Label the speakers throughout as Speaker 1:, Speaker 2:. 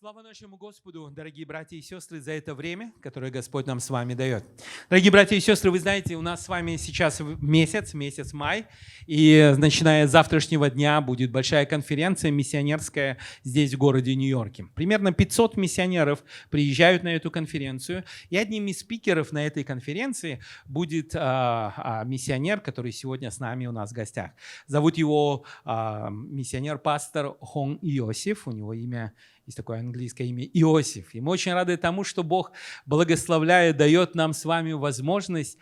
Speaker 1: Слава нашему Господу, дорогие братья и сестры, за это время, которое Господь нам с вами дает. Дорогие братья и сестры, вы знаете, у нас с вами сейчас месяц май, и начиная с завтрашнего дня будет большая конференция миссионерская здесь, в городе Нью-Йорке. Примерно 500 миссионеров приезжают на эту конференцию, и одним из спикеров на этой конференции будет миссионер, который сегодня с нами у нас в гостях. Зовут его миссионер-пастор Хон Иосиф, у него имя... Есть такое английское имя Иосиф. И мы очень рады тому, что Бог благословляет, дает нам с вами возможность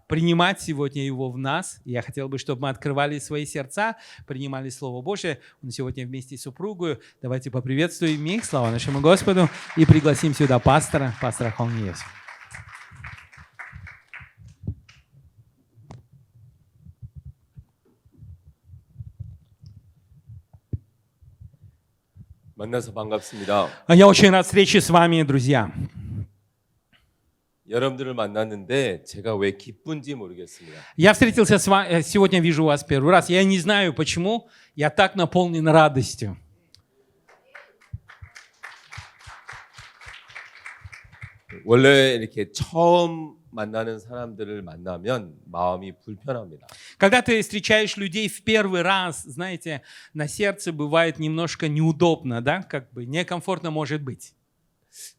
Speaker 1: принимать сегодня Его в нас. Я хотел бы, чтобы мы открывали свои сердца, принимали Слово Божие. Он сегодня вместе с супругой. Давайте поприветствуем их, слава нашему Господу, и пригласим сюда пастора Хон Иосиф.
Speaker 2: 만나서 반갑습니다.
Speaker 1: Я очень рад встрече с вами, друзья.
Speaker 2: 여러분들을 만났는데 제가 왜 기쁜지 모르겠습니다.
Speaker 1: Я встретился с вами, сегодня вижу вас первый раз. Я не знаю, почему я так наполнен радостью.
Speaker 2: 원래 이렇게 처음 만나는 사람들을 만나면 마음이 불편합니다.
Speaker 1: Когда ты встречаешь людей в первый раз, знаете, на сердце бывает немножко неудобно, да, как бы некомфортно может быть.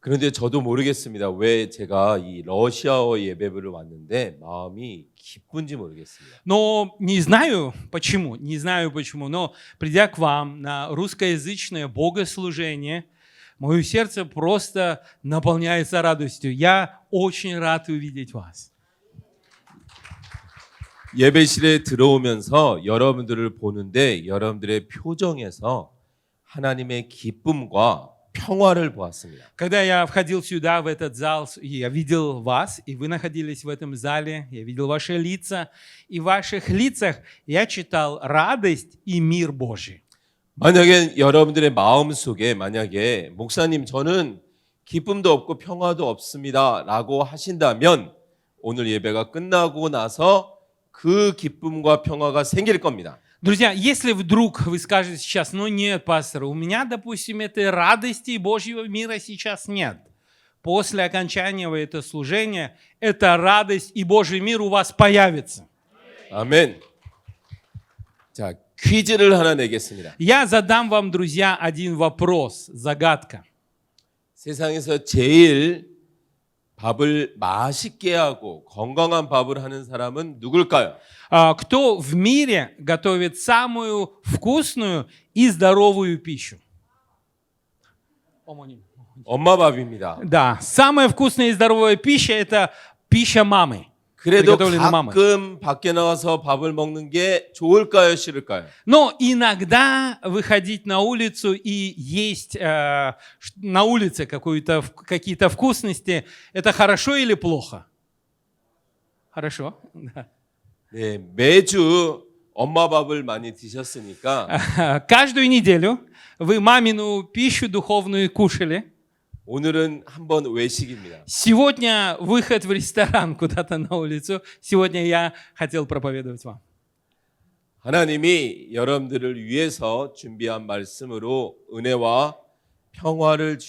Speaker 2: 그런데 저도 모르겠습니다. 왜 제가 이 러시아어 예배를 왔는데 마음이 기쁜지 모르겠습니다.
Speaker 1: Но не знаю почему, но придя к вам на русскоязычное богослужение, мое сердце просто наполняется радостью. Я очень рад увидеть вас.
Speaker 2: 예배실에 들어오면서 여러분들을 보는데 여러분들의 표정에서 하나님의 기쁨과 평화를 보았습니다.
Speaker 1: Когда я входил сюда, в этот зал, я видел вас, и вы находились в этом зале, я видел ваши лица, и в ваших лицах я читал радость и мир Божий.
Speaker 2: 만약에 여러분들의 마음속에 만약에 목사님 저는 기쁨도 없고 평화도 없습니다라고 하신다면 오늘 예배가 끝나고 나서 그 기쁨과 평화가 생길 겁니다.
Speaker 1: Друзья, если вдруг вы скажете сейчас, ну нет, пастор, у меня, допустим, этой радости и Божьего мира сейчас нет. После окончания этого служения эта радость и Божий мир у вас появится.
Speaker 2: 아멘. 자, 퀴즈를 하나 내겠습니다.
Speaker 1: Я задам вам, друзья, один вопрос, загадка.
Speaker 2: 세상에서 제일 밥을 맛있게 하고 건강한 밥을 하는 사람은 누굴까요?
Speaker 1: Кто в мире готовит самую вкусную и здоровую пищу?
Speaker 2: 엄마 밥입니다.
Speaker 1: Да, самая вкусная и здоровая пища – это пища мамы.
Speaker 2: 그래도
Speaker 1: приготовленная мамой.
Speaker 2: 가끔 밖에 나가서 밥을 먹는 게 좋을까요, 싫을까요?
Speaker 1: Но иногда выходить на улицу и есть на улице какие-то вкусности – это хорошо или плохо? Хорошо. Да.
Speaker 2: 네, 매주 엄마 밥을 많이 드셨으니까
Speaker 1: Каждую неделю вы мамину пищу духовную кушали.
Speaker 2: 오늘은 한번 외식입니다.
Speaker 1: Сегодня выход в ресторан куда-то на улицу. Сегодня я хотел проповедовать вам.
Speaker 2: 하나님이 여러분들을 위해서 준비한 말씀으로 은혜와 평화를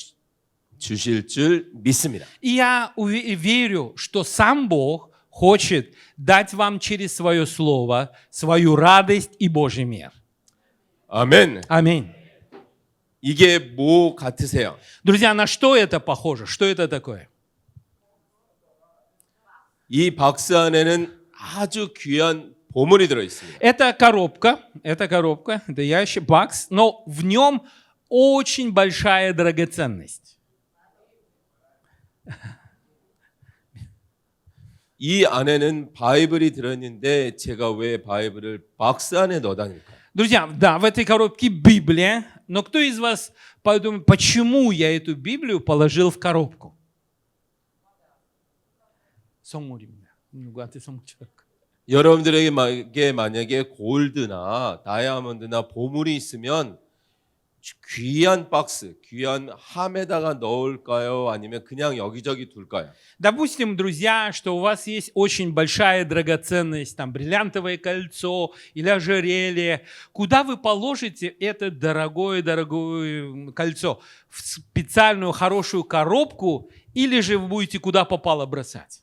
Speaker 2: 주실 줄 믿습니다.
Speaker 1: И я верю, что сам Бог хочет дать вам через свое слово свою радость и Божий мир.
Speaker 2: 아멘.
Speaker 1: Аминь.
Speaker 2: 이게 뭐 같으세요?
Speaker 1: Друзья, на что это похоже? Что это такое?
Speaker 2: 이 박스 안에는 아주 귀한 보물이 들어 있습니다.
Speaker 1: Это коробка, это ящик, бакс, но в нем очень большая драгоценность.
Speaker 2: 이 안에는 바이블이 들어 있는데 제가 왜 바이블을 박스 안에 넣어 다닐까요?
Speaker 1: Друзья, да, в этой коробке Библия, но кто из вас подумает, почему я эту Библию положил в коробку? 선물입니다. 누구한테 선물 줄까?
Speaker 2: 여러분들에게 만약에 골드나 다이아몬드나 보물이 있으면 귀한 박스, 귀한 함에다가 넣을까요? 아니면 그냥 여기저기 둘까요?
Speaker 1: Допустим, друзья, что у вас есть очень большая драгоценность, там бриллиантовое кольцо или ожерелье. Куда вы положите это дорогое кольцо? В специальную хорошую коробку или же вы будете куда попало бросать?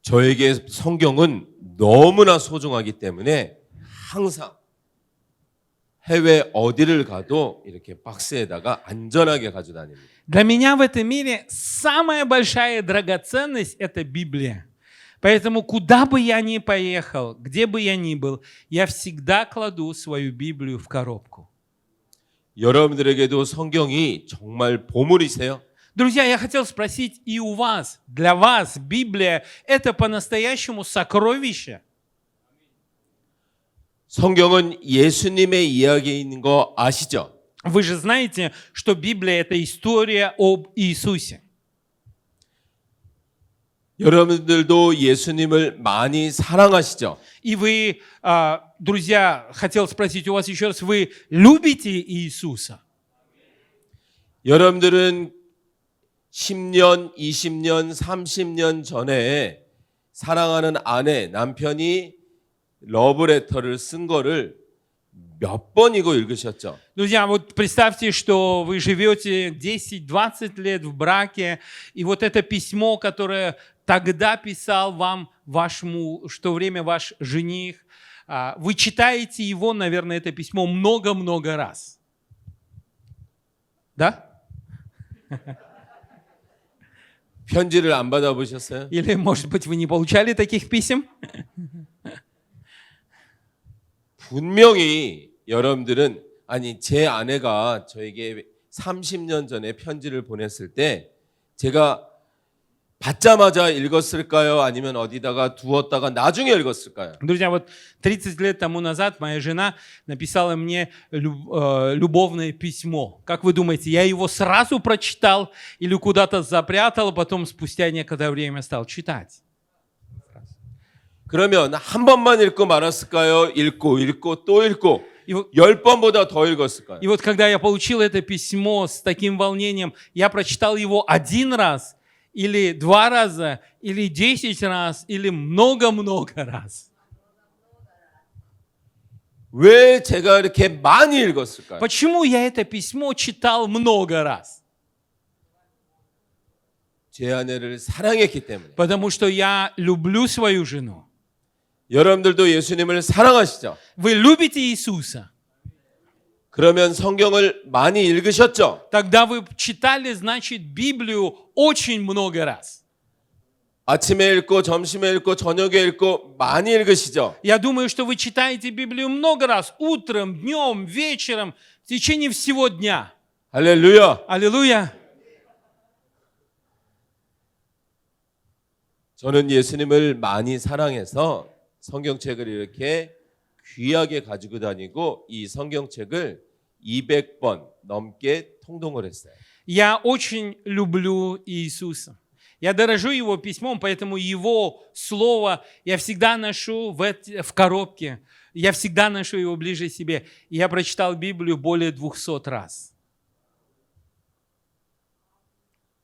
Speaker 2: 저에게 성경은 너무나 소중하기 때문에 항상 해외 어디를 가도 이렇게 박스에다가 안전하게 가지고 다닙니다.
Speaker 1: Для меня в этом мире самая большая драгоценность – это Библия. Поэтому куда бы я ни поехал, где бы я ни был, я всегда кладу свою Библию в коробку.
Speaker 2: 여러분들에게도 성경이 정말 보물이세요?
Speaker 1: Друзья, я хотел спросить и у вас, для вас Библия – это по-настоящему сокровище?
Speaker 2: 성경은 예수님의 이야기인 거 아시죠?
Speaker 1: Вы же знаете, что Библия – это история об Иисусе.
Speaker 2: 여러분들도 예수님을 많이 사랑하시죠?
Speaker 1: И вы, друзья, хотел спросить у вас еще раз, вы любите Иисуса?
Speaker 2: 여러분들은 10년, 20년, 30년 전에 사랑하는 아내, 남편이 러브레터를 쓴 거를 몇 번이고 읽으셨죠?
Speaker 1: Друзья, вот представьте, что вы живете 10-20 лет в браке, и вот это письмо, которое тогда писал вам ваш муж, в то время ваш жених, вы читаете его, наверное, это письмо много-много раз. Да?
Speaker 2: 편지를 안 받아보셨어요?
Speaker 1: Или, может быть, вы не получали таких писем?
Speaker 2: 분명히 여러분들은 아니 제 아내가 저에게 30년 전에 편지를 보냈을 때 제가 받자마자 읽었을까요? 아니면 어디다가 두었다가 나중에 읽었을까요?
Speaker 1: Друзья, вот 30 лет тому назад моя жена написала мне любовное письмо. Как вы думаете, я его сразу прочитал или куда-то запрятал, потом спустя некоторое время стал читать?
Speaker 2: 그러면 한 번만 읽고 말았을까요? 읽고 또 읽고
Speaker 1: И вот,
Speaker 2: 10번보다 더 읽었을까요?
Speaker 1: и вот когда я получил это письмо с таким волнением, я прочитал его один раз, или 2 раза, или 10 раз, или много-много раз.
Speaker 2: 왜 제가 이렇게 많이 읽었을까요?
Speaker 1: Почему я это письмо читал много раз?
Speaker 2: 제 아내를 사랑했기 때문에.
Speaker 1: Потому что я люблю свою жену.
Speaker 2: 여러분들도 예수님을 사랑하시죠?
Speaker 1: Вы любите Иисуса?
Speaker 2: 그러면 성경을 많이 읽으셨죠?
Speaker 1: Тогда вы читали, значит, Библию очень много раз.
Speaker 2: 아침에 읽고 점심에 읽고 저녁에 읽고 많이 읽으시죠?
Speaker 1: Я думаю, что вы читаете Библию много раз. Утром, днем, вечером, в течение всего дня.
Speaker 2: 할렐루야!
Speaker 1: Аллилуйя!
Speaker 2: 저는 예수님을 많이 사랑해서 성경책을 이렇게 귀하게 가지고 다니고 이 성경책을 200번 넘게 통독을 했어요.
Speaker 1: Я очень люблю Иисуса. Я дорожу Его письмом, поэтому Его Слово я всегда ношу в коробке. Я всегда ношу его ближе к себе. И я прочитал Библию более 200 раз.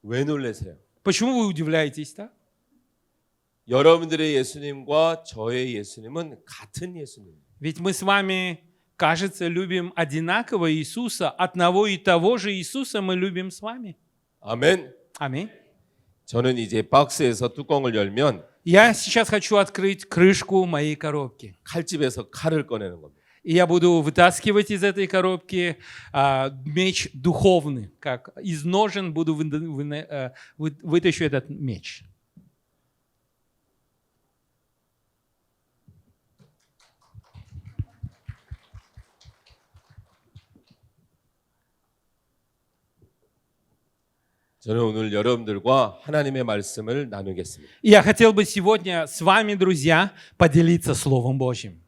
Speaker 2: 왜 놀라세요?
Speaker 1: Почему вы удивляетесь, да?
Speaker 2: 여러분들의 예수님과 저의 예수님은 같은 예수님입니다.
Speaker 1: Ведь мы с вами, кажется, любим одинаково Иисуса. Одного и того же Иисуса мы любим с вами.
Speaker 2: 아멘.
Speaker 1: Аминь.
Speaker 2: 저는 이제 박스에서 뚜껑을 열면
Speaker 1: Я сейчас хочу открыть крышку моей коробки.
Speaker 2: 칼집에서 칼을 꺼내는 겁니다.
Speaker 1: И я буду вытаскивать из этой коробки меч духовный. Как из ножен буду вытащу этот меч.
Speaker 2: 저는 오늘 여러분들과 하나님의 말씀을 나누겠습니다.
Speaker 1: И я хотел бы сегодня с вами, друзья, поделиться Словом Божьим.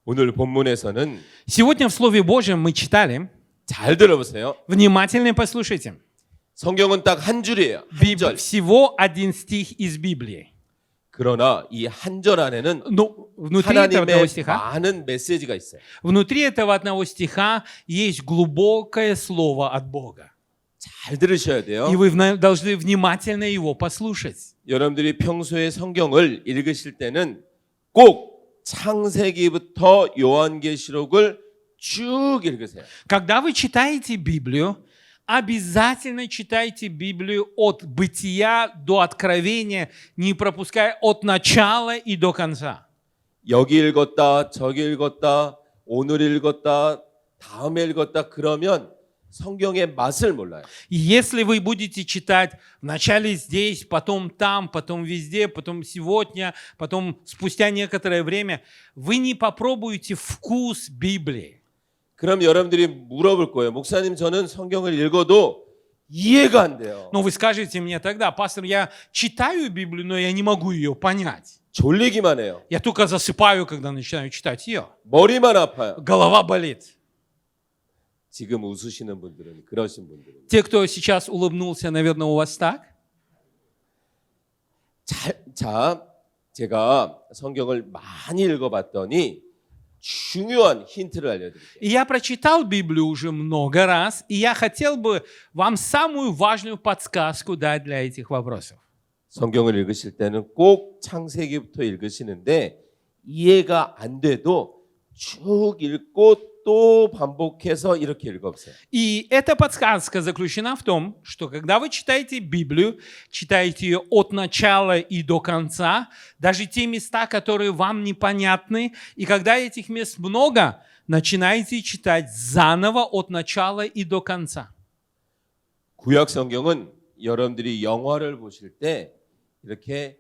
Speaker 2: 오늘 본문에서는
Speaker 1: Сегодня в Слове Божьем мы читали,
Speaker 2: 잘 들어보세요.
Speaker 1: внимательно послушайте,
Speaker 2: 성경은 딱 한 줄이에요. 한 절.
Speaker 1: всего один стих из Библии.
Speaker 2: 그러나 이 한 절 안에는
Speaker 1: Но внутри этого одного
Speaker 2: 하나님의
Speaker 1: стиха,
Speaker 2: 많은 메시지가 있어요.
Speaker 1: внутри этого одного стиха есть глубокое слово от Бога.
Speaker 2: 잘 들으셔야 돼요.
Speaker 1: И вы должны внимательно его послушать.
Speaker 2: 여러분들이 평소에 성경을 읽으실 때는 꼭 창세기부터 요한계시록을 쭉 읽으세요.
Speaker 1: Когда вы читаете Библию, обязательно читайте Библию от Бытия до Откровения, не пропуская от начала и до конца.
Speaker 2: 여기 읽었다, 저기 읽었다, 오늘 읽었다, 다음에 읽었다 그러면 성경의 맛을 몰라요.
Speaker 1: И если вы будете читать вначале здесь, потом там, потом везде, потом сегодня, потом спустя некоторое время, вы не попробуете вкус Библии.
Speaker 2: 그럼 여러분들이 물어볼 거예요. 목사님, 저는 성경을 읽어도 이해가 안 돼요.
Speaker 1: Но вы скажете мне тогда: пастор, я читаю Библию, но я не могу ее понять.
Speaker 2: 졸리기만 해요.
Speaker 1: Я только засыпаю, когда начинаю читать ее.
Speaker 2: 머리만 아파요.
Speaker 1: Голова болит.
Speaker 2: 지금 웃으시는 분들은 그러신 분들은
Speaker 1: Те, кто сейчас улыбнулся, наверное, у вас так.
Speaker 2: 자, 제가 성경을 많이 읽어봤더니 중요한 힌트를 알려드릴게요.
Speaker 1: И я прочитал Библию уже много раз, и я хотел бы вам самую важную подсказку дать для этих вопросов.
Speaker 2: 성경을 읽으실 때는 꼭 창세기부터 읽으시는데 이해가 안 돼도 쭉 읽고 또 반복해서 이렇게 읽어보세요.
Speaker 1: И эта подсказка заключена в том, что когда вы читаете Библию, читаете ее от начала и до конца, даже те места, которые вам непонятны, и когда этих мест много, начинаете читать заново от начала и до конца.
Speaker 2: 구약 성경은 여러분들이 영화를 보실 때 이렇게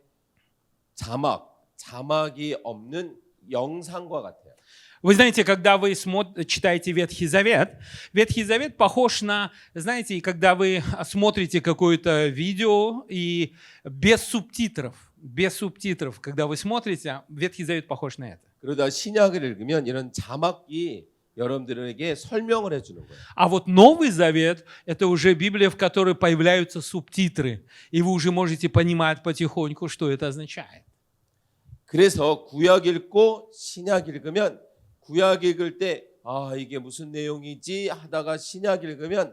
Speaker 2: 자막이 없는 영상과 같아요.
Speaker 1: Вы знаете, когда вы читаете Ветхий Завет похож на, знаете, когда вы смотрите какое-то видео и без субтитров, когда вы смотрите, Ветхий Завет похож на это.
Speaker 2: 그러다 신약을 읽으면 이런 자막이 여러분들에게 설명을 해주는 거예요.
Speaker 1: А вот Новый Завет – это уже Библия, в которой появляются субтитры, и вы уже можете понимать потихоньку, что это означает.
Speaker 2: 그래서 구약 읽고 신약 읽으면 구약 읽을 때 이게 무슨 내용이지 하다가 신약 읽으면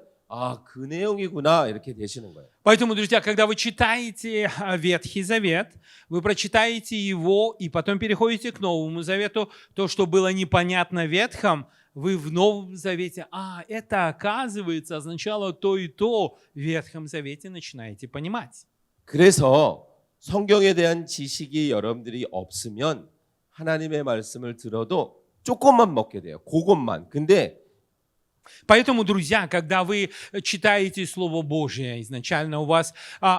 Speaker 2: 그 내용이구나 이렇게 되시는 거예요.
Speaker 1: Поэтому, друзья, когда вы читаете Ветхий Завет, вы прочитаете его и потом переходите к Новому Завету, то, что было непонятно в Ветхом, вы в Новом Завете, это, оказывается, означало то и то в Ветхом Завете, начинаете понимать.
Speaker 2: 그래서 성경에 대한 지식이 여러분들이 없으면 하나님의 말씀을 들어도 조금만 먹게 돼요. 그것만. 근데
Speaker 1: Поэтому, друзья, когда вы читаете Слово Божие изначально у вас,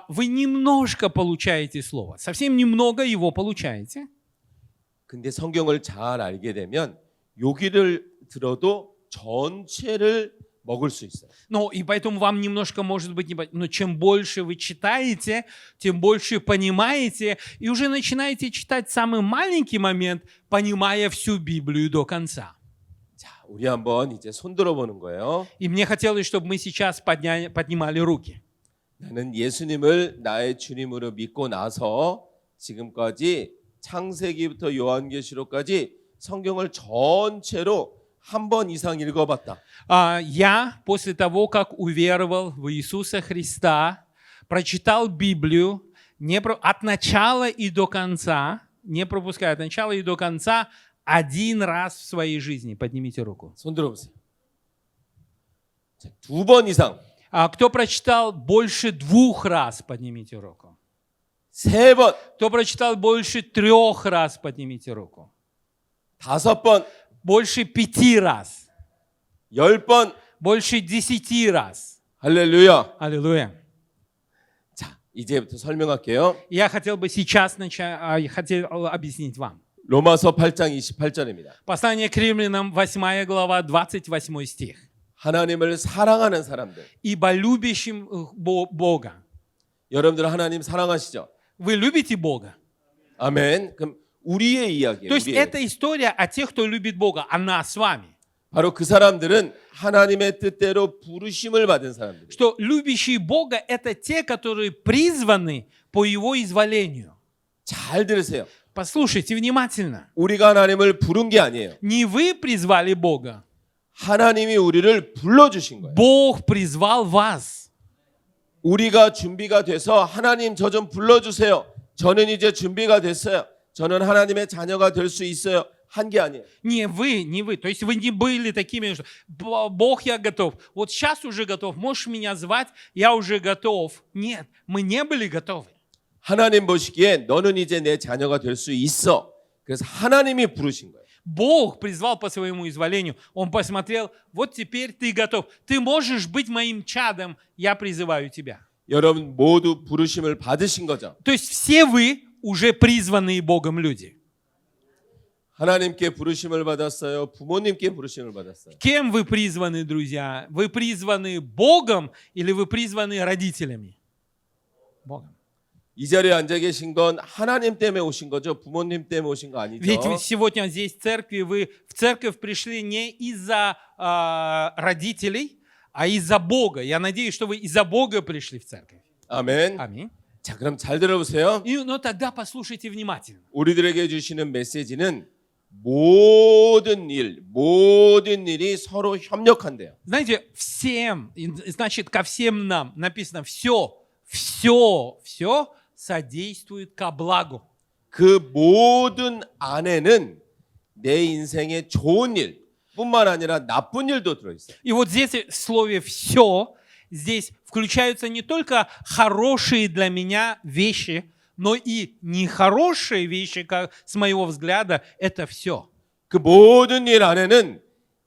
Speaker 1: вы немножко получаете Слово, совсем немного его получаете.
Speaker 2: 근데 성경을 잘 알게 되면 여기를 들어도 전체를 먹을 수 있어요.
Speaker 1: Ну, и поэтому вам немножко, может быть, но чем больше вы читаете, тем больше понимаете, и уже начинаете читать самый маленький момент, понимая всю Библию до конца.
Speaker 2: 자, 우리 한번 이제 손 들어보는 거예요.
Speaker 1: И мне хотелось, чтобы мы сейчас поднимали руки.
Speaker 2: 나는 예수님을 나의 주님으로 믿고 나서 지금까지 창세기부터 요한계시록까지 성경을 전체로 한 번 이상 읽어봤다.
Speaker 1: Я, после того, как уверовал в Иисуса Христа, прочитал Библию от начала и до конца, не пропуская от начала и до конца, один раз в своей жизни. Поднимите руку.
Speaker 2: 손 들어보세요. 자, 2번 이상.
Speaker 1: Кто прочитал больше 2 раз, поднимите руку.
Speaker 2: 3번.
Speaker 1: Кто прочитал больше 3 раз, поднимите руку.
Speaker 2: 5번.
Speaker 1: Больше 5 раз.
Speaker 2: 10번.
Speaker 1: Больше 10 раз.
Speaker 2: 할렐루야.
Speaker 1: Аллилуйя.
Speaker 2: 자, 이제부터 설명할게요.
Speaker 1: Я хотел бы сейчас хотел объяснить вам.
Speaker 2: 로마서 8장 28절입니다.
Speaker 1: Послание к римлянам, 8 глава, 28 стих.
Speaker 2: 하나님을 사랑하는 사람들.
Speaker 1: Ибо любящим Бога.
Speaker 2: 여러분들 하나님 사랑하시죠?
Speaker 1: Вы любите Бога?
Speaker 2: 아멘. 그럼 우리의 이야기예요.
Speaker 1: То есть
Speaker 2: 우리의.
Speaker 1: это история о тех, кто любит Бога, о нас с вами.
Speaker 2: 바로 그 사람들은 하나님의 뜻대로 부르심을 받은 사람들.
Speaker 1: Что любящие Бога – это те, которые призваны по Его изволению.
Speaker 2: 잘 들으세요.
Speaker 1: Послушайте внимательно.
Speaker 2: 우리가 하나님을 부른 게 아니에요.
Speaker 1: Не вы призвали Бога.
Speaker 2: 하나님이 우리를 불러주신 거예요.
Speaker 1: Бог призвал вас.
Speaker 2: 우리가 준비가 돼서 하나님 저 좀 불러주세요. 저는 이제 준비가 됐어요. 저는 하나님의 자녀가 될 수 있어요. 한 게 아니에요.
Speaker 1: Не вы. То есть вы не были такими, что Бог, я готов. Вот сейчас уже готов. Можешь меня звать, я уже готов. Нет, мы не были готовы.
Speaker 2: 하나님 보시기에 너는 이제 내 자녀가 될 수 있어. 그래서 하나님이 부르신 거예요.
Speaker 1: Бог призвал по своему изволению. Он посмотрел, вот теперь ты готов. Ты можешь быть моим чадом, я призываю тебя.
Speaker 2: 여러분 모두 부르심을 받으신 거죠.
Speaker 1: То есть все вы уже призванные Богом люди.
Speaker 2: 하나님께 부르심을 받았어요. 부모님께 부르심을 받았어요.
Speaker 1: Кем вы призваны, друзья? Вы призваны Богом или вы призваны родителями? Богом.
Speaker 2: 이 자리에 앉아 계신 건 하나님 때문에 오신 거죠. 부모님 때문에 오신 거 아니죠.
Speaker 1: Ведь сегодня здесь в церкви, вы в церковь пришли не из-за родителей, а из-за Бога. Я надеюсь, что вы из-за Бога пришли в церковь.
Speaker 2: 아멘.
Speaker 1: Аминь.
Speaker 2: 자, 그럼 잘 들어보세요.
Speaker 1: Но тогда послушайте внимательно.
Speaker 2: 우리들에게 주시는 메시지는 모든 일이 서로 협력한대요.
Speaker 1: Знаете, всем, значит, ко всем нам написано все содействует ко благу.
Speaker 2: 그 모든 안에는 내 인생의 좋은 일뿐만 아니라 나쁜 일도 들어있어요.
Speaker 1: И вот здесь в слове «все» здесь включаются не только хорошие для меня вещи, но и нехорошие вещи, как с моего взгляда, это все.
Speaker 2: 그 모든 일 안에는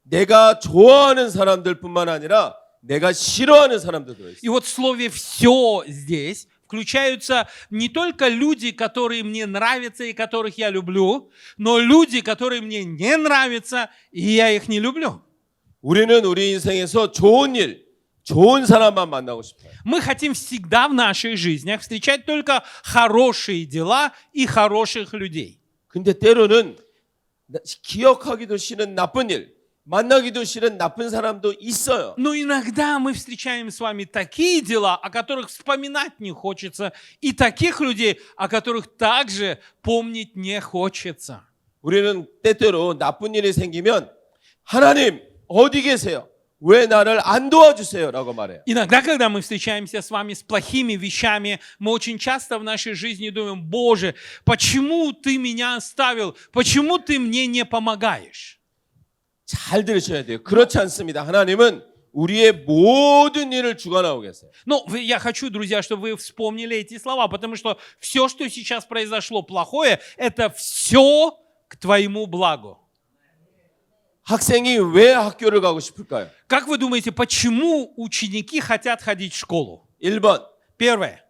Speaker 2: 내가 좋아하는 사람들뿐만 아니라 내가 싫어하는 사람도 들어있어요.
Speaker 1: И вот в слове «все» здесь включаются не только люди, которые мне нравятся и которых я люблю, но люди, которые мне не нравятся, и я их не люблю.
Speaker 2: 우리는 우리 인생에서 좋은 일, 좋은 사람만 만나고 싶어요.
Speaker 1: Мы хотим всегда в наших жизнях встречать только хорошие дела и хороших людей.
Speaker 2: 근데 때로는 기억하기도 싫은 나쁜 일, 만나기도 싫은 나쁜 사람도 있어요.
Speaker 1: Но иногда мы встречаем с вами такие дела, о которых вспоминать не хочется, и таких людей, о которых также помнить не хочется.
Speaker 2: 우리는 때때로 나쁜 일이 생기면 하나님 어디 계세요? 왜 나를 안 도와주세요? 라고 말해요.
Speaker 1: Иногда, когда мы встречаемся с вами с плохими вещами, мы очень часто в нашей жизни думаем: Боже, почему ты меня оставил? Почему ты мне не помогаешь?
Speaker 2: 잘 들으셔야 돼요. 그렇지 않습니다. 하나님은 우리의 모든 일을 주관하고 계세요.
Speaker 1: Но я хочу, друзья, чтобы вы вспомнили эти слова, потому что все, что сейчас произошло плохое, это все к твоему благу.
Speaker 2: 학생이 왜 학교를 가고 싶을까요?
Speaker 1: Как вы думаете, почему ученики хотят ходить в школу?
Speaker 2: 1번,
Speaker 1: Первое.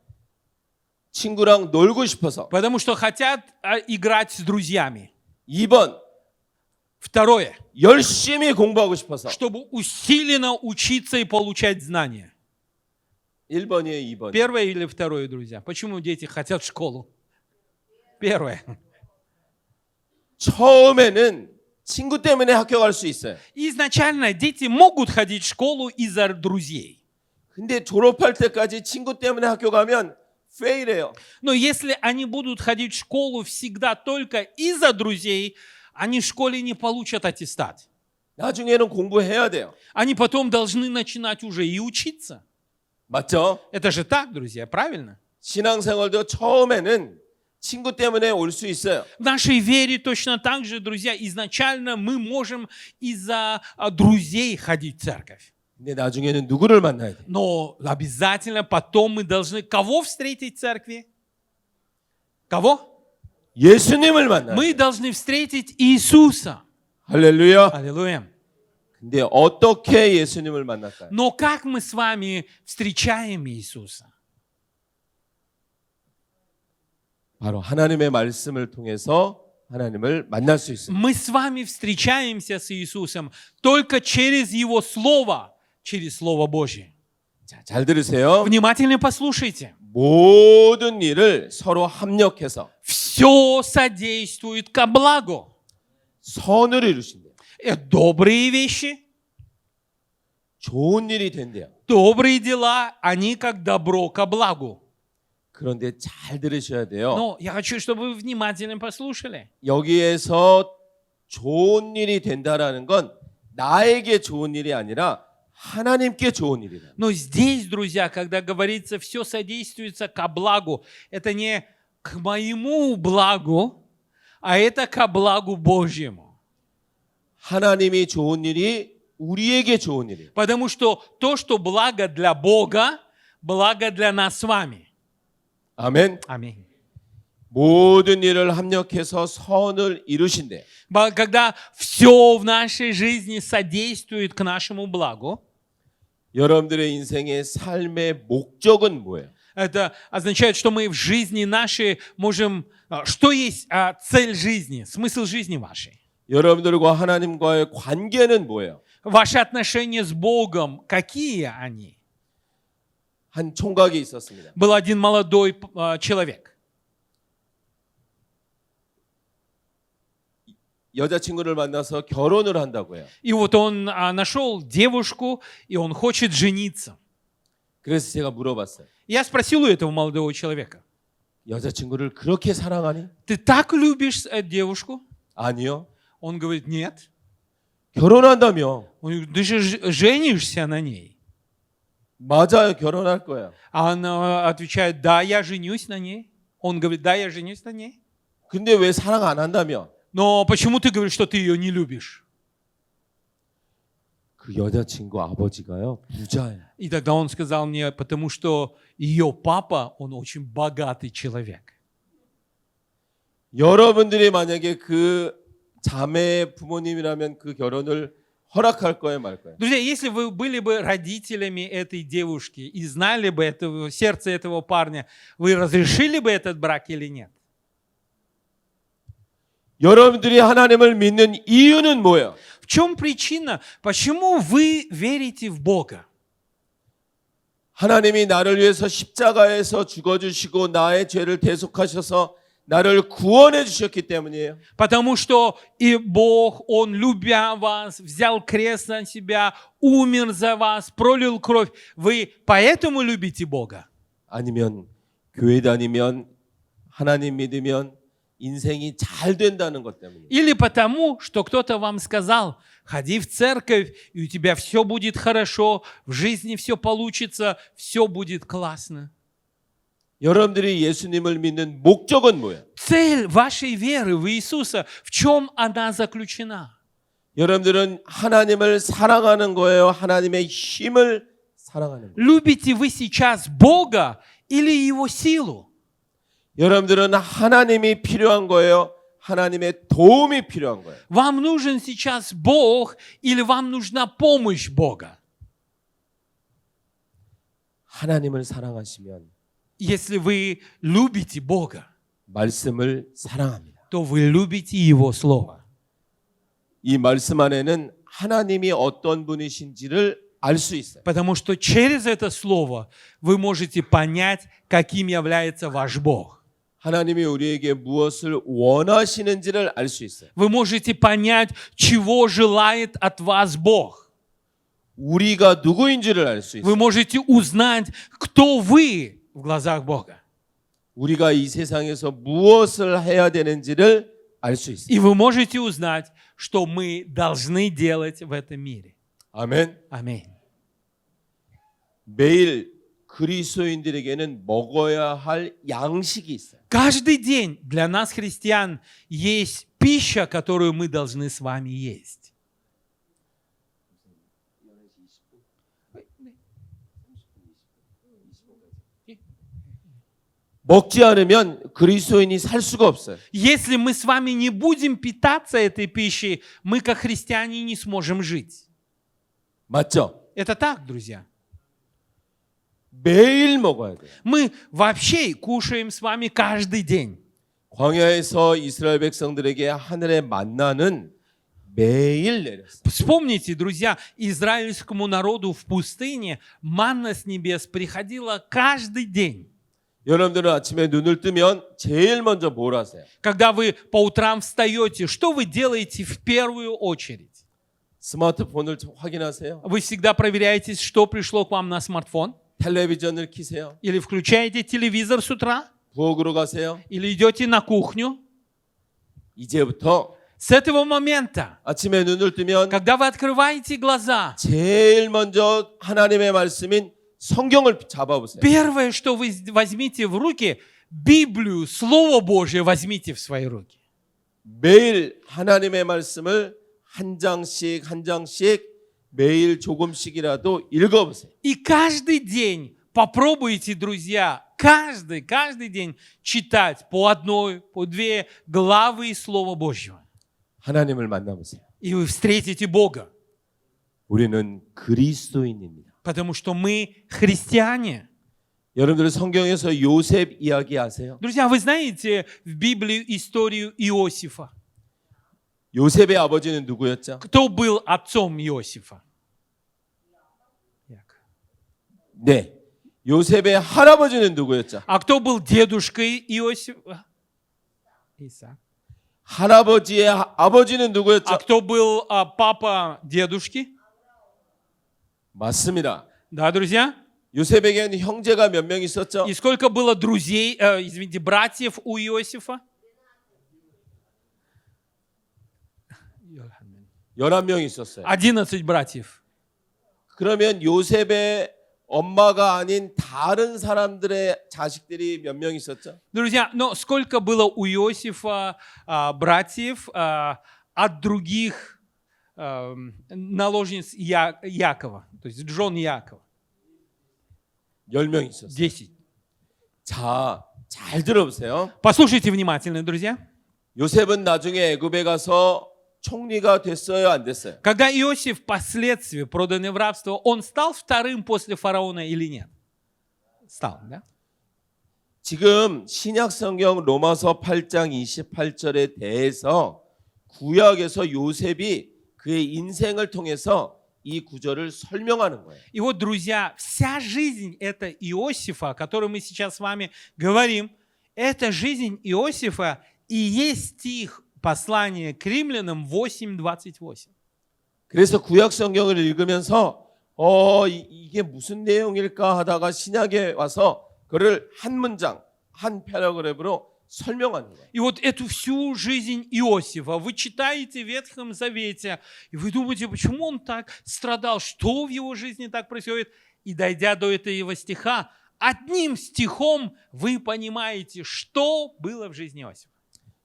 Speaker 2: 친구랑 놀고 싶어서.
Speaker 1: Потому что хотят играть с друзьями.
Speaker 2: 2번,
Speaker 1: Второе.
Speaker 2: 열심히 공부하고 싶어서.
Speaker 1: Чтобы усиленно учиться и получать знания.
Speaker 2: 1번이에요, 2번.
Speaker 1: Первое или второе, друзья? Почему дети хотят в школу? Первое.
Speaker 2: 처음에는 친구 때문에 학교 갈 수 있어요.
Speaker 1: Изначально дети могут ходить в школу из-за друзей.
Speaker 2: 근데 졸업할 때까지 친구 때문에 학교 가면 fail해요.
Speaker 1: Но если они будут ходить в школу всегда только из-за друзей, они в школе не получат аттестат.
Speaker 2: 나중에는 공부해야 돼요.
Speaker 1: Они потом должны начинать уже и учиться.
Speaker 2: 맞죠?
Speaker 1: Это же так, друзья, правильно?
Speaker 2: 신앙생활도 처음에는 친구 때문에 올 수 있어요.
Speaker 1: В нашей вере точно так же, друзья, изначально мы можем из-за друзей ходить в церковь.
Speaker 2: 근데 나중에는 누구를 만나야 돼요?
Speaker 1: Но обязательно потом мы должны кого встретить в церкви? Кого?
Speaker 2: 예수님을 만나야
Speaker 1: Мы
Speaker 2: 돼요.
Speaker 1: должны встретить Иисуса.
Speaker 2: 할렐루야.
Speaker 1: Аллилуйя.
Speaker 2: 근데 어떻게 예수님을 만날까요?
Speaker 1: Но как мы с вами встречаем Иисуса?
Speaker 2: 바로 하나님의 말씀을 통해서 하나님을 만날 수 있습니다.
Speaker 1: Мы с вами встречаемся с Иисусом только через Его Слово, через Слово Божье.
Speaker 2: 자, 잘 들으세요.
Speaker 1: Внимательно послушайте.
Speaker 2: 모든 일을 서로 합력해서
Speaker 1: Все содействует ко благу.
Speaker 2: 선을 이루신대요.
Speaker 1: Добрые вещи,
Speaker 2: 좋은 일이 된대요.
Speaker 1: добрые дела, они как добро ко благу.
Speaker 2: 그런데 잘 들으셔야 돼요.
Speaker 1: Но я хочу, чтобы вы внимательно послушали.
Speaker 2: 여기에서 좋은 일이 된다라는 건 나에게 좋은 일이 아니라 하나님께 좋은 일이다.
Speaker 1: Но здесь, друзья, когда говорится, все содействуется ко благу, это не к моему благу, а это ко благу Божьему.
Speaker 2: 하나님이 좋은 일이 우리에게 좋은 일이에요.
Speaker 1: Потому что то, что благо для Бога, благо для нас с вами.
Speaker 2: 아멘.
Speaker 1: Аминь.
Speaker 2: 모든 일을 합력해서 선을 이루신대.
Speaker 1: Когда все в нашей жизни содействует к нашему благу,
Speaker 2: 여러분들의 인생의 삶의 목적은 뭐예요?
Speaker 1: это означает, что мы в жизни нашей можем... Что есть цель жизни, смысл жизни вашей?
Speaker 2: 여러분들과 하나님과의 관계는 뭐예요?
Speaker 1: Ваши отношения с Богом, какие они?
Speaker 2: 한 총각이 있었습니다.
Speaker 1: Был один молодой человек.
Speaker 2: 여자친구를 만나서 결혼을 한다고 해요.
Speaker 1: И вот он нашел девушку, и он хочет жениться.
Speaker 2: 그래서 제가 물어봤어요.
Speaker 1: Я спросил у этого молодого человека,
Speaker 2: 여자친구를 그렇게 사랑하니?
Speaker 1: ты так любишь девушку?
Speaker 2: 아니요.
Speaker 1: Он говорит, нет.
Speaker 2: 결혼한다며.
Speaker 1: Он говорит, ты же женишься на ней.
Speaker 2: 맞아요. 결혼할 거야.
Speaker 1: А она отвечает, да, я женюсь на ней. Он говорит, да, я женюсь на ней.
Speaker 2: 근데 왜 사랑 안 한다며?
Speaker 1: Но почему ты говоришь, что ты ее не любишь?
Speaker 2: 그 여자친구 아버지가요. 부자예요.
Speaker 1: И тогда он сказал мне, потому что ее папа, он очень богатый человек.
Speaker 2: 여러분들이 만약에 그 자매의 부모님이라면 그 결혼을 허락할 거예요, 말 거예요?
Speaker 1: Друзья, если вы были бы родителями этой девушки и знали бы сердце этого парня, вы разрешили бы этот брак или нет?
Speaker 2: 여러분들이 하나님을 믿는 이유는 뭐예요?
Speaker 1: В чем причина? Почему вы верите в Бога?
Speaker 2: 하나님이 나를 위해서 십자가에서 죽어주시고 나의 죄를 대속하셔서 나를 구원해 주셨기 때문이에요.
Speaker 1: Потому что и Бог, Он, любя вас, взял крест на себя, умер за вас, пролил кровь. Вы поэтому любите Бога?
Speaker 2: 아니면 교회 다니면 하나님 믿으면 인생이 잘 된다는 것 때문이에요.
Speaker 1: Или потому, что кто-то вам сказал, ходи в церковь, и у тебя все будет хорошо, в жизни все получится, все будет классно.
Speaker 2: 여러분들이 예수님을 믿는 목적은 뭐예요?
Speaker 1: Цель вашей веры в Иисуса, в чем она заключена?
Speaker 2: 여러분들은 하나님을 사랑하는 거예요? 하나님의 힘을 사랑하는 거예요?
Speaker 1: Любите вы сейчас Бога или Его силу?
Speaker 2: 여러분들은 하나님이 필요한 거예요? 하나님의 도움이 필요한 거예요?
Speaker 1: Вам нужен сейчас Бог или вам нужна помощь Бога?
Speaker 2: 하나님을 사랑하시면
Speaker 1: Если вы любите Бога,
Speaker 2: 말씀을 사랑합니다.
Speaker 1: то вы любите Его Слово.
Speaker 2: 이 말씀 안에는 하나님이 어떤 분이신지를 알 수 있어요.
Speaker 1: Потому что через это Слово вы можете понять, каким является ваш Бог.
Speaker 2: 하나님이 우리에게 무엇을 원하시는지를 알 수 있어요.
Speaker 1: Вы можете понять, чего желает от вас Бог.
Speaker 2: 우리가 누구인지를 알 수
Speaker 1: Вы
Speaker 2: 있어요.
Speaker 1: можете узнать, кто вы в глазах Бога.
Speaker 2: 우리가 이 세상에서 무엇을 해야 되는지를 알 수 있어요.
Speaker 1: И вы можете узнать, что мы должны делать в этом мире.
Speaker 2: 아멘.
Speaker 1: Аминь.
Speaker 2: 매일 그리스도인들에게는 먹어야 할 양식이 있어요.
Speaker 1: Каждый день для нас, христиан, есть пища, которую мы должны с вами есть.
Speaker 2: 먹지 않으면 그리스도인이 살 수가 없어요.
Speaker 1: Если мы с вами не будем питаться этой пищей, мы, как христиане, не сможем жить.
Speaker 2: 맞죠?
Speaker 1: Это так, друзья.
Speaker 2: 매일 먹어야 돼요.
Speaker 1: Мы вообще кушаем с вами каждый день.
Speaker 2: 광야에서 이스라엘 백성들에게 하늘의 만나는 매일 내렸어요.
Speaker 1: Вспомните, друзья, израильскому народу в пустыне манна с небес приходила каждый день.
Speaker 2: 여러분들은 아침에 눈을 뜨면 제일 먼저 뭘 하세요?
Speaker 1: Когда вы по утрам встаете, что вы делаете в первую очередь?
Speaker 2: 스마트폰을 확인하세요?
Speaker 1: Вы всегда проверяете, что пришло к вам на смартфон?
Speaker 2: 텔레비전을 켜세요.
Speaker 1: Или включаете телевизор с утра,
Speaker 2: 부엌으로 가세요.
Speaker 1: или идете на кухню.
Speaker 2: 이제부터
Speaker 1: С этого момента,
Speaker 2: 아침에 눈을 뜨면
Speaker 1: когда вы открываете глаза,
Speaker 2: 제일 먼저 하나님의 말씀인 성경을 잡아보세요.
Speaker 1: первое, что вы возьмите в руки, Библию, Слово Божие возьмите в свои руки.
Speaker 2: 매일 하나님의 말씀을 한 장씩 한 장씩 매일 조금씩이라도 읽어보세요.
Speaker 1: И каждый день попробуйте, друзья, каждый день читать по одной, по две главы из Слова Божьего.
Speaker 2: 하나님을 만나보세요.
Speaker 1: И вы встретите Бога,
Speaker 2: 우리는 그리스도인입니다.
Speaker 1: потому что мы христиане.
Speaker 2: 여러분들 성경에서 요셉 이야기 아세요?
Speaker 1: Друзья, вы знаете в Библии историю Иосифа?
Speaker 2: 요셉의 아버지는 누구였죠?
Speaker 1: Кто был отцом Иосифа?
Speaker 2: 네. 요셉의 할아버지는 누구였죠?
Speaker 1: А кто был дедушкой Иосифа? Исаак.
Speaker 2: 할아버지의 아버지는 누구였죠?
Speaker 1: А кто был папа дедушки?
Speaker 2: 맞습니다.
Speaker 1: Да, друзья?
Speaker 2: 요셉에게는 형제가 몇 명 있었죠?
Speaker 1: И сколько было друзей, извините, братьев у Иосифа?
Speaker 2: 11명 있었어요.
Speaker 1: 11 братьев.
Speaker 2: 그러면 요셉의 엄마가 아닌 다른 사람들의 자식들이 몇 명 있었죠?
Speaker 1: Друзья, но сколько было у Иосифа братьев от других наложниц Якова, то есть жен Якова?
Speaker 2: 10명 있었어요.
Speaker 1: 10.
Speaker 2: 자, 잘 들어보세요.
Speaker 1: Послушайте внимательно, друзья.
Speaker 2: 요셉은 나중에 애굽에 가서 총리가 됐어요, 안 됐어요?
Speaker 1: Когда Иосиф впоследствии проданный в рабство, он стал вторым после фараона или нет? Стал, да?
Speaker 2: 지금 신약 성경 로마서 8장 28절에 대해서 구약에서 요셉이 그의 인생을 통해서 이 구절을 설명하는 거예요.
Speaker 1: И вот, друзья, вся жизнь это Иосифа, о которой мы сейчас с вами говорим, это жизнь Иосифа и есть стих послания к римлянам 8:28.
Speaker 2: 그래서 구약 성경을 읽으면서 이게 무슨 내용일까 하다가 신약에 와서 그를 한 문장, 한 패러그래프로 설명하는 거예요.
Speaker 1: И вот эту всю жизнь Иосифа вы читаете в Ветхом Завете, и вы думаете, почему он так страдал, что в его жизни так происходит. И дойдя до этого стиха, одним стихом вы понимаете, что было в жизни Иосифа.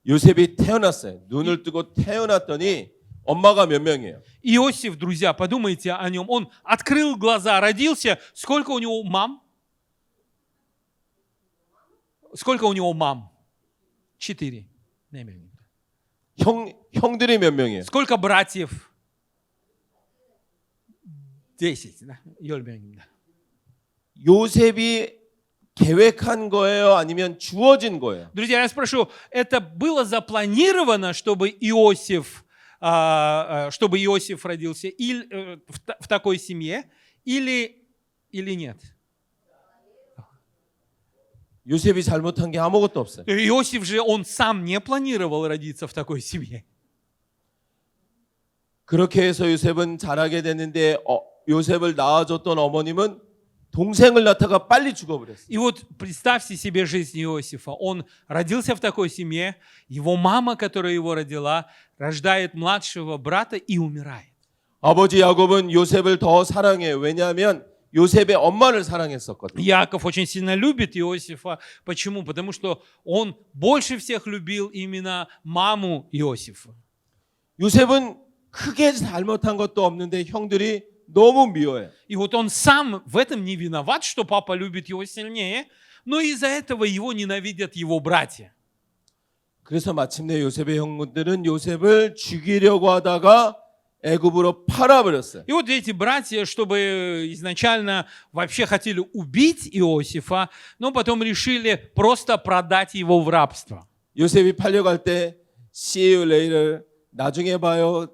Speaker 2: 요셉이 태어났어요. 눈을 뜨고 태어났더니 엄마가 몇 명이에요?
Speaker 1: Иосиф, друзья, подумайте о нем. Он открыл глаза, родился. Сколько у него мам? Сколько у него мам? 4.
Speaker 2: 형들이 몇 명이에요?
Speaker 1: Сколько братьев? 10. Да? 10.
Speaker 2: 요셉이 계획한 거예요? 아니면 주어진 거예요?
Speaker 1: Друзья, я спрошу, это было запланировано, чтобы Иосиф родился в такой семье или нет?
Speaker 2: 요셉이 잘못한 게 아무것도 없어요.
Speaker 1: Иосиф же, он сам не планировал родиться в такой семье.
Speaker 2: 그렇게 해서 요셉은 자라게 됐는데 요셉을 낳아줬던 어머님은 동생을 낳다가 빨리 죽어버렸어요.
Speaker 1: И вот представьте себе жизнь Иосифа. Он родился в такой семье, его мама, которая его родила, рождает младшего брата и умирает.
Speaker 2: 아버지 야곱은 요셉을 더 사랑해요. 왜냐하면 요셉의 엄마를 사랑했었거든요.
Speaker 1: Яков очень сильно любит Иосифа. Почему? Потому что он больше всех любил именно маму Иосифа.
Speaker 2: 요셉은 크게 잘못한 것도 없는데 형들이 너무 미워해요.
Speaker 1: И вот он сам в этом не виноват, что папа любит его сильнее, но из-за этого его ненавидят его братья.
Speaker 2: 그래서 마침내 요셉의 형들은 요셉을 죽이려고 하다가 애굽으로 팔아버렸어요.
Speaker 1: И вот эти братья, чтобы изначально вообще хотели убить Иосифа, но потом решили просто продать его в рабство.
Speaker 2: 요셉이 팔려갈 때 See you later, 나중에 봐요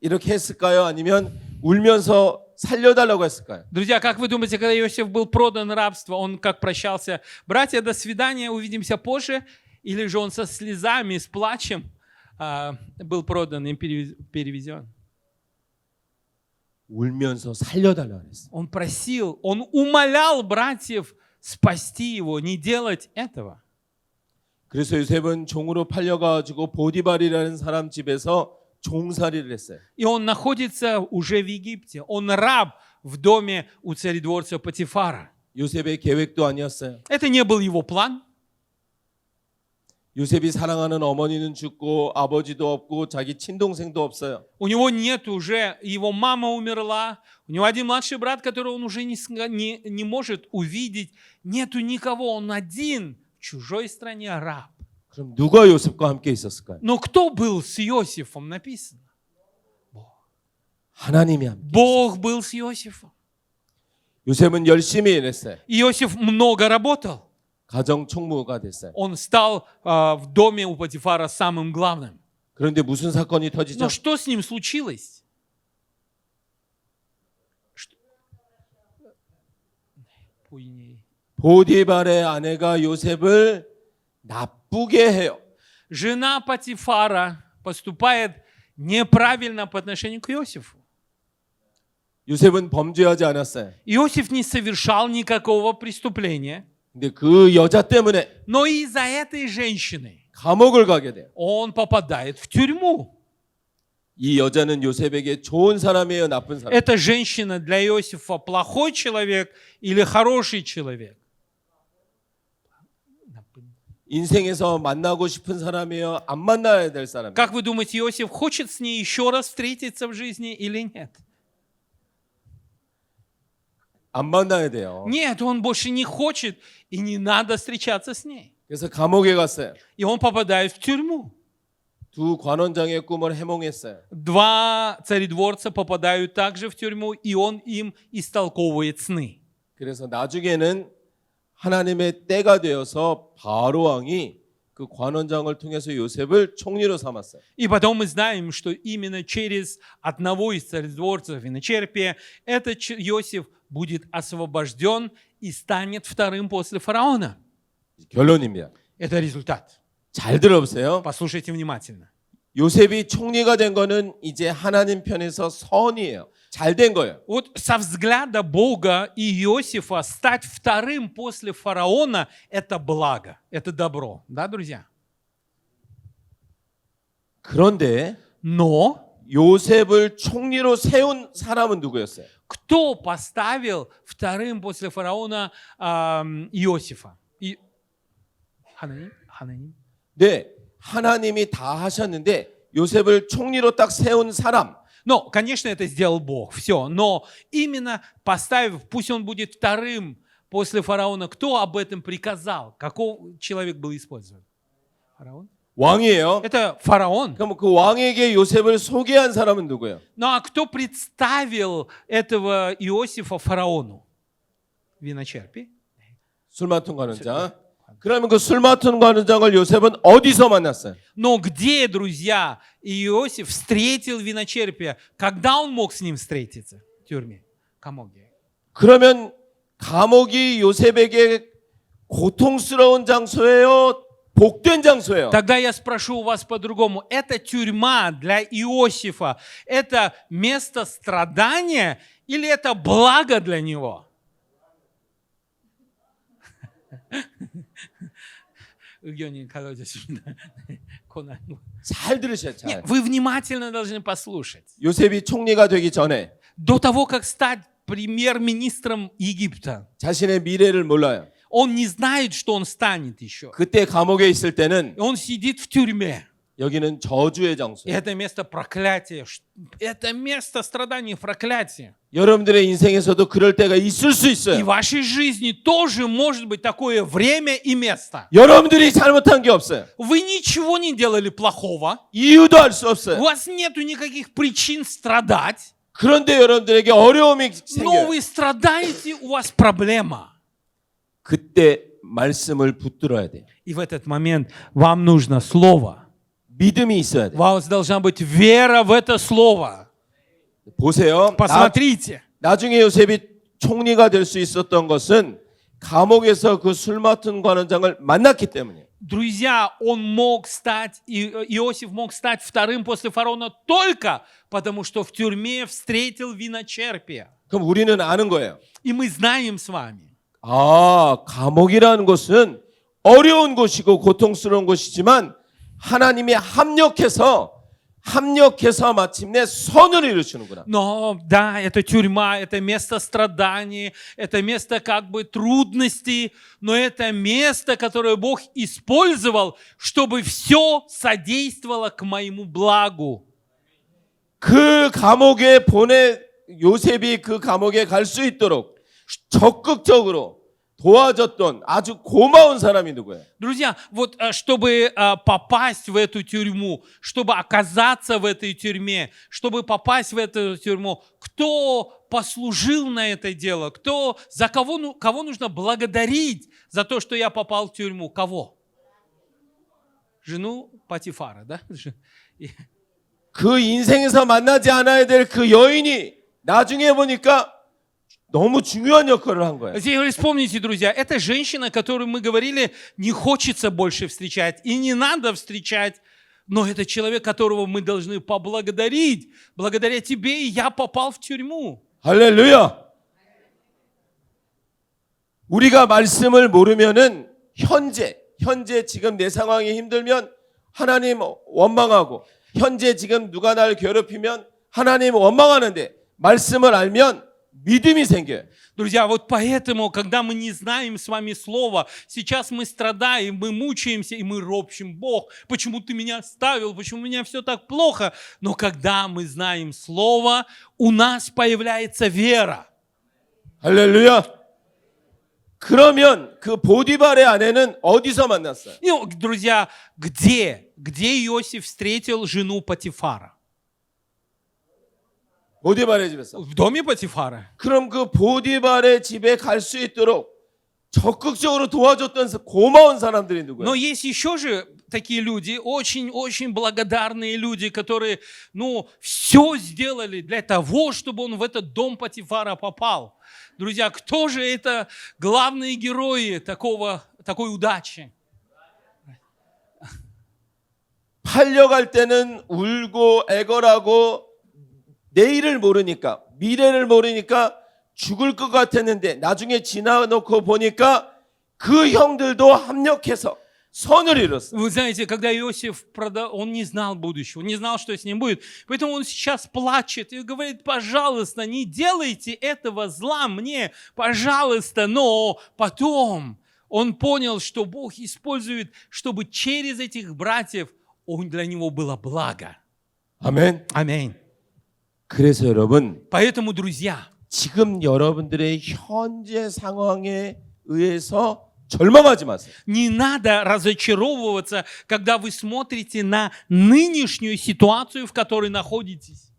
Speaker 2: 이렇게 했을까요? 아니면 울면서 살려달라고 했을까요?
Speaker 1: Друзья, как вы думаете, когда Иосиф был продан в рабство, он как прощался? Братья, до свидания, увидимся позже? Или же он со слезами, с плачем был продан и перевезен?
Speaker 2: 울면서 살려달라 그랬어요.
Speaker 1: Он просил, он умолял братьев спасти его, не делать этого.
Speaker 2: 그래서 요셉은 종으로 팔려가지고 보디발이라는 사람 집에서 종살이를 했어요.
Speaker 1: И он находится уже в Египте. Он раб в доме у царедворца Патифара.
Speaker 2: 요셉의 계획도 아니었어요.
Speaker 1: Это не был его план.
Speaker 2: 요셉이 사랑하는 어머니는 죽고 아버지도 없고 자기 친동생도 없어요.
Speaker 1: У него нет уже, его мама умерла, у него один младший брат, которого он уже не может увидеть. Нету никого, он один в чужой стране раб.
Speaker 2: 그럼 누가 요셉과 함께 있었을까요?
Speaker 1: Но кто был с Иосифом, написано?
Speaker 2: 하나님이 함께.
Speaker 1: Бог был с Иосифом.
Speaker 2: 요셉은 열심히 일했어요.
Speaker 1: Иосиф много работал.
Speaker 2: 가정 총무가 됐어요.
Speaker 1: Он стал в доме у Патифара самым главным.
Speaker 2: 그런데 무슨 사건이 터지죠?
Speaker 1: Но что с ним случилось?
Speaker 2: 보디발의 아내가 요셉을 나쁘게 해요.
Speaker 1: Жена Патифара поступает неправильно по отношению к Иосифу.
Speaker 2: 요셉은 범죄하지 않았어요.
Speaker 1: Иосиф не совершал никакого преступления,
Speaker 2: 근데 그 여자 때문에
Speaker 1: но из-за этой женщины
Speaker 2: 감옥을 가게 돼요.
Speaker 1: он попадает в тюрьму.
Speaker 2: 이 여자는 요셉에게 좋은 사람이에요, 나쁜 사람?
Speaker 1: Эта женщина для Иосифа плохой человек или хороший человек?
Speaker 2: 인생에서 만나고 싶은 사람이에요, 안 만나야 될 사람이에요?
Speaker 1: Как вы думаете, Иосиф хочет с ней еще раз встретиться в жизни или нет?
Speaker 2: 안 만나야 돼요.
Speaker 1: Нет, он больше не хочет и не надо встречаться с ней.
Speaker 2: 그래서 감옥에 갔어요.
Speaker 1: И он попадает в тюрьму.
Speaker 2: 두 관원장의 꿈을 해몽했어요.
Speaker 1: Два царедворца попадают также в тюрьму, и он им истолковывает сны.
Speaker 2: 그래서 나중에는 하나님의 때가 되어서 바로 왕이 그 관원장을 통해서 요셉을 총리로 삼았어요.
Speaker 1: И потом мы знаем, что именно через одного из царедворцев виночерпия этот Иосиф будет освобожден и станет вторым после фараона.
Speaker 2: 결론입니다.
Speaker 1: Это результат.
Speaker 2: 잘 들어보세요.
Speaker 1: Послушайте внимательно.
Speaker 2: 요셉이 총리가 된 거는 이제 하나님 편에서 선이에요. 잘 된 거예요.
Speaker 1: Вот со взгляда Бога и Иосифа стать вторым после фараона – это благо, это добро. Да, друзья?
Speaker 2: 그런데
Speaker 1: Но
Speaker 2: 요셉을 총리로 세운 사람은 누구였어요?
Speaker 1: кто поставил вторым после фараона Иосифа? 하나님?
Speaker 2: 네, 하나님이 다 하셨는데 요셉을 총리로 딱 세운 사람.
Speaker 1: Но, конечно, это сделал Бог, все. Но именно поставив, пусть он будет вторым после фараона, кто об этом приказал? Какой человек был использован? Фараон?
Speaker 2: 왕이에요.
Speaker 1: Это фараон.
Speaker 2: 그럼 그 왕에게 요셉을 소개한 사람은 누구예요?
Speaker 1: Ну а кто представил этого Иосифа фараону? Виночерпий.
Speaker 2: 술 맡은 관원장. 그러면 그 술 맡은 관원장을 요셉은 어디서 만났어요?
Speaker 1: Но где, друзья, Иосиф встретил виночерпия? Когда он мог с ним встретиться? В тюрьме. 감옥에.
Speaker 2: 그러면 감옥이 요셉에게 고통스러운 장소예요? 복된 장소예요?
Speaker 1: Тогда я спрошу у вас по-другому. Это тюрьма для Иосифа, это место страдания или это благо для него? 의견이 갈라졌습니다.
Speaker 2: 잘 들으셔야 잘.
Speaker 1: Нет, вы внимательно должны послушать.
Speaker 2: 요셉이 총리가 되기 전에
Speaker 1: До того, как стать премьер-министром Египта,
Speaker 2: 자신의 미래를 몰라요.
Speaker 1: он не знает, что он станет еще.
Speaker 2: 그때 감옥에 있을 때는
Speaker 1: Он сидит в тюрьме.
Speaker 2: 여기는 저주의
Speaker 1: И
Speaker 2: 장소예요.
Speaker 1: это место проклятия. Это место страданий и проклятия.
Speaker 2: 여러분들의 인생에서도 그럴 때가 있을 수
Speaker 1: И в
Speaker 2: 있어요.
Speaker 1: вашей жизни тоже может быть такое время и место.
Speaker 2: 여러분들이 잘못한 게 없어요.
Speaker 1: Вы ничего не делали плохого.
Speaker 2: 이유도 알 수
Speaker 1: У
Speaker 2: 없어요.
Speaker 1: вас нету никаких причин страдать.
Speaker 2: 그런데 여러분들에게 어려움이
Speaker 1: Но
Speaker 2: 생겨요.
Speaker 1: вы страдаете, у вас проблема.
Speaker 2: 그때 말씀을 붙들어야 돼요.
Speaker 1: И в этот момент вам нужно слово.
Speaker 2: 믿음이 있어야 돼요.
Speaker 1: У вас должна быть вера в это слово.
Speaker 2: 보세요.
Speaker 1: Посмотрите.
Speaker 2: 나중에 요셉이 총리가 될 수 있었던 것은 감옥에서 그 술 맡은 관원장을 만났기 때문이에요.
Speaker 1: друзья, Иосиф мог стать вторым после фараона только потому, что в тюрьме встретил виночерпия.
Speaker 2: 그럼 우리는 아는 거예요.
Speaker 1: И мы знаем с вами.
Speaker 2: 아, 감옥이라는 것은 어려운 곳이고 고통스러운 곳이지만 하나님이 합력해서 마침내 선을 이루시는구나.
Speaker 1: Но да, это тюрьма, это место страданий, это место как бы трудностей, но это место, которое Бог использовал, чтобы все содействовало к моему благу.
Speaker 2: 그 감옥에 요셉이 그 감옥에 갈 수 있도록 적극적으로 도와줬던 아주 고마운 사람이 누구예요?
Speaker 1: Друзья, вот чтобы попасть в эту тюрьму, чтобы оказаться в этой тюрьме, чтобы попасть в эту тюрьму, кто послужил на это дело, кого нужно благодарить за то, что я попал в тюрьму? Кого? Жену Патифара, да?
Speaker 2: 그 인생에서 만나지 않아야 될 그 여인이 나중에 보니까 너무 중요한 역할을 한 거예요.
Speaker 1: Теперь вспомните, друзья, эта женщина, которую мы говорили, не хочется больше встречать и не надо встречать, но это человек, которого мы должны поблагодарить. Благодаря тебе я попал в тюрьму.
Speaker 2: 할렐루야. 우리가 말씀을 모르면은 현재 지금 내 상황이 힘들면 하나님 원망하고 현재 지금 누가 날 괴롭히면 하나님 원망하는데 말씀을 알면 믿음이 생겨요.
Speaker 1: Друзья, вот поэтому, когда мы не знаем с вами слова, сейчас мы страдаем, мы мучаемся и мы ропщим: Бог, почему ты меня оставил, почему у меня все так плохо? Но когда мы знаем слово, у нас появляется вера.
Speaker 2: 할렐루야. 그러면 그 보디발의 아내는 어디서 만났어요?
Speaker 1: Ну, друзья, где Иосиф встретил жену Патифара?
Speaker 2: 보디발의 집에서.
Speaker 1: В доме Патифара.
Speaker 2: 그럼 그 보디발의 집에 갈 수 있도록 적극적으로 도와줬던 고마운 사람들이 누구예요?
Speaker 1: Но есть еще же такие люди, очень-очень благодарные люди, которые, все сделали для того, чтобы он в этот дом Патифара попал. Друзья, кто же это главные герои такой удачи?
Speaker 2: 팔려갈 때는 울고 애걸하고 내일을 모르니까, 미래를 모르니까 죽을 것 같았는데 나중에 지나놓고 보니까 그 형들도 합력해서 선을 이뤘어.
Speaker 1: Вы знаете, когда Иосиф он не знал будущего, он не знал, что с ним будет. Поэтому он сейчас плачет и говорит: пожалуйста, не делайте этого зла мне, пожалуйста. Но потом он понял, что Бог использует, чтобы через этих братьев для него было благо.
Speaker 2: 아멘.
Speaker 1: Аминь.
Speaker 2: 그래서 여러분,
Speaker 1: Поэтому, друзья,
Speaker 2: 지금 여러분들의 현재 상황에 의해서 절망하지 마세요.
Speaker 1: не надо разочаровываться, когда вы смотрите на нынешнюю ситуацию, в которой находитесь.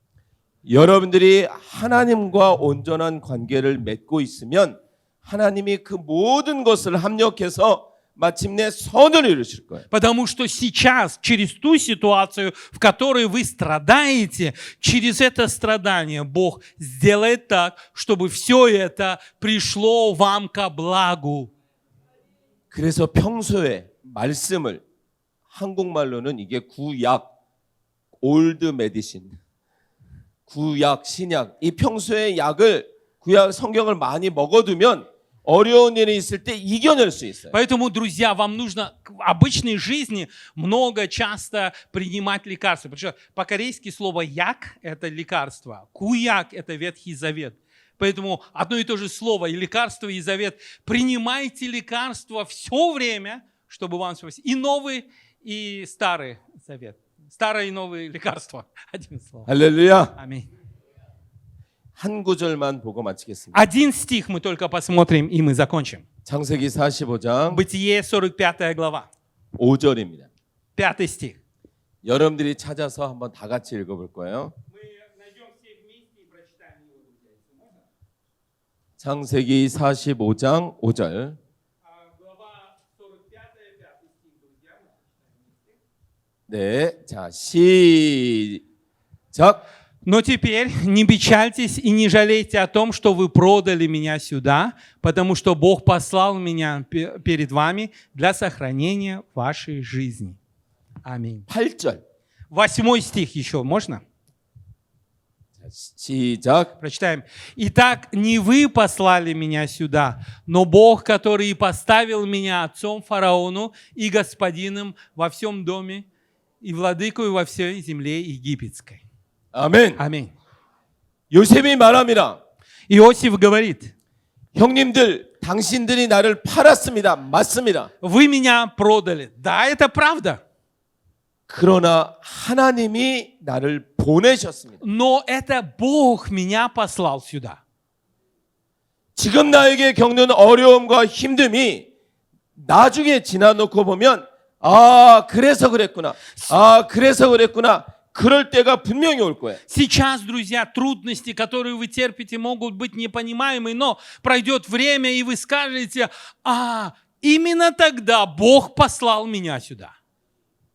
Speaker 2: 여러분들이 하나님과 온전한 관계를 맺고 있으면 하나님이 그 모든 것을 합력해서 마침내 선을 이루실 거예요.
Speaker 1: Потому что сейчас, через ту ситуацию, в которой вы страдаете, через это страдание Бог сделает так, чтобы все это пришло вам ко благу.
Speaker 2: 그래서 평소에 말씀을 한국말로는 이게 구약, 올드 메디신, 구약, 신약, 이 평소에 구약 성경을 많이 먹어두면 어려운 일이 있을 때 이겨낼 수 있어요.
Speaker 1: Поэтому, друзья, вам нужно в обычной жизни часто принимать лекарства. Потому что по-корейски слово «як» – это лекарство, «куяк» – это Ветхий Завет. Поэтому одно и то же слово, и лекарство, и завет. Принимайте лекарства все время, чтобы вам спасти. И Новый, и Старый Завет. Старое и новые лекарства. Один слово.
Speaker 2: 할렐루야.
Speaker 1: Аминь.
Speaker 2: 한 구절만 보고 마치겠습니다.
Speaker 1: Один стих мы только посмотрим, и мы закончим.
Speaker 2: 창세기 45장
Speaker 1: Бытие, 45 глава,
Speaker 2: 5절입니다.
Speaker 1: 5 стих.
Speaker 2: 여러분들이 찾아서 한번 다 같이 읽어볼 거예요. 창세기 45장 5절. 네, 자 시작.
Speaker 1: Но теперь не печальтесь и не жалейте о том, что вы продали меня сюда, потому что Бог послал меня перед вами для сохранения вашей жизни. Аминь.
Speaker 2: 8절.
Speaker 1: 8 стих еще можно?
Speaker 2: 시작.
Speaker 1: Прочитаем. «Итак, не вы послали меня сюда, но Бог, который и поставил меня отцом фараону и господином во всем доме и владыкою во всей земле египетской».
Speaker 2: 아멘.
Speaker 1: Аминь.
Speaker 2: 요셉이 말합니다.
Speaker 1: Иосиф говорит,
Speaker 2: 형님들, 당신들이 나를 팔았습니다. 맞습니다.
Speaker 1: вы меня продали. Да, это правда.
Speaker 2: 그러나 하나님이 나를 보내셨습니다.
Speaker 1: Но это Бог меня послал сюда.
Speaker 2: 지금 나에게 겪는 어려움과 힘듦이 나중에 지나놓고 보면 그래서 그랬구나. 그래서 그랬구나. 그럴 때가 분명히 올 거예요.
Speaker 1: Сейчас, друзья, трудности, которые вы терпите, могут быть непонимаемы, но пройдет время, и вы скажете, именно тогда Бог послал меня сюда.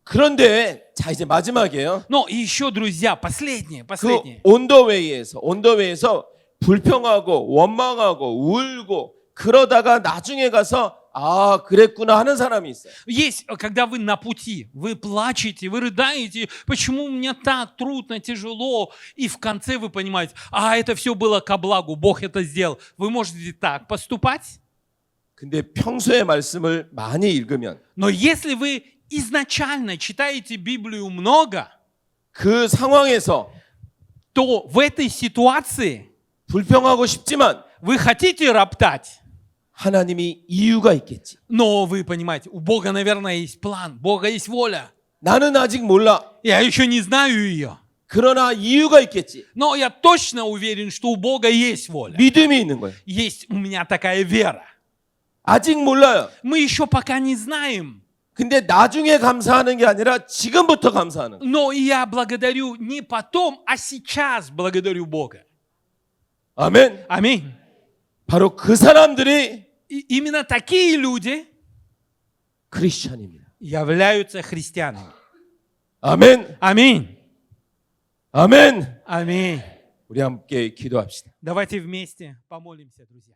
Speaker 2: 그런데 자 이제 마지막이에요.
Speaker 1: Но еще, друзья, последнее.
Speaker 2: 그 온더웨이에서 불평하고 원망하고 울고 그러다가 나중에 가서 그랬구나 하는 사람이 있어요.
Speaker 1: Есть, когда вы на пути, вы плачете, вы рыдаете, почему мне так трудно, тяжело, и в конце вы понимаете, это все было ко благу, Бог это сделал. Вы можете так поступать?
Speaker 2: 근데 평소에 말씀을 많이 읽으면
Speaker 1: Но если вы изначально читаете Библию много,
Speaker 2: 그 상황에서
Speaker 1: то в этой ситуации
Speaker 2: 불평하고 싶지만
Speaker 1: вы хотите роптать,
Speaker 2: 하나님이 이유가 있겠지.
Speaker 1: но вы понимаете, у Бога, наверное, есть план, у Бога есть воля.
Speaker 2: 나는 아직 몰라.
Speaker 1: Я еще не знаю ее,
Speaker 2: 그러나 이유가 있겠지.
Speaker 1: но я точно уверен, что у Бога есть воля.
Speaker 2: 믿음이 있는 거예요.
Speaker 1: Есть у меня такая вера.
Speaker 2: 아직 몰라요.
Speaker 1: Мы еще пока не знаем,
Speaker 2: 근데 나중에 감사하는 게 아니라 지금부터 감사하는 거예요.
Speaker 1: но я благодарю не потом, а сейчас благодарю Бога.
Speaker 2: 아멘.
Speaker 1: Аминь.
Speaker 2: 바로 그 사람들이
Speaker 1: И именно такие люди
Speaker 2: 크리스천입니다.
Speaker 1: являются христианами.
Speaker 2: 아멘.
Speaker 1: Аминь.
Speaker 2: 아멘.
Speaker 1: Аминь.
Speaker 2: 우리 함께 기도합시다.
Speaker 1: Давайте вместе помолимся, друзья.